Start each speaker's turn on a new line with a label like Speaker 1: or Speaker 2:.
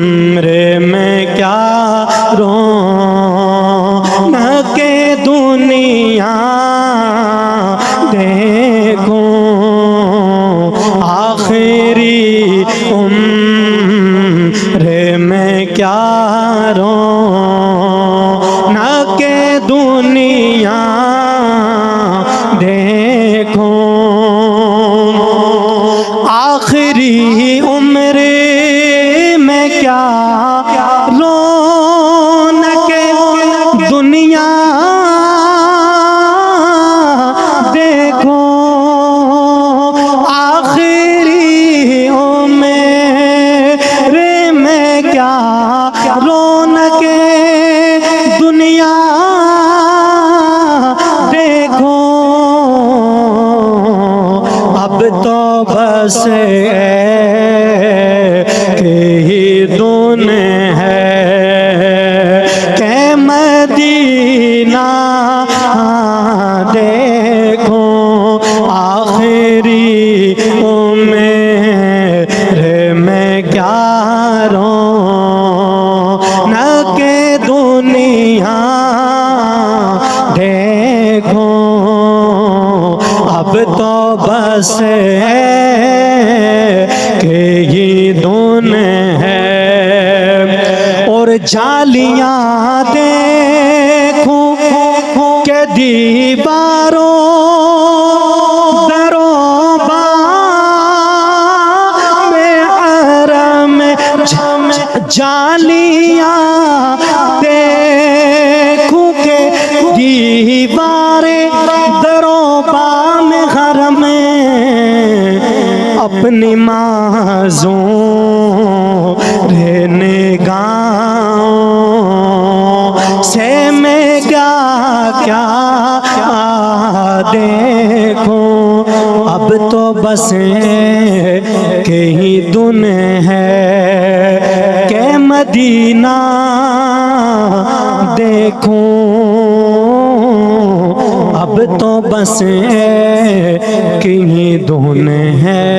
Speaker 1: रे मैं क्या रौनक दुनिया देखूं, आखिरी उम्र में क्या रौनक दुनिया देखूं, आखिरी उम्र में क्या रौनक दुनिया देखो, आखिरी उम्र में क्या रौनक दुनिया देखो, अब तो बस ही दुन है के मदीना देखो, आखिरी उम्र में क्या रौनक दुनिया देखो, अब तो बस के ही दुन है, और जालियां देखूं के दीवारों दरोबा में हरम, जालियां देखूं के दीवारें दरोबा में हरम, अपनी माज़ों रहने गाँव से मैं क्या क्या देखूं, अब तो बस के ही दुन है के मदीना देखूं, अब तो बस के ही दुन है।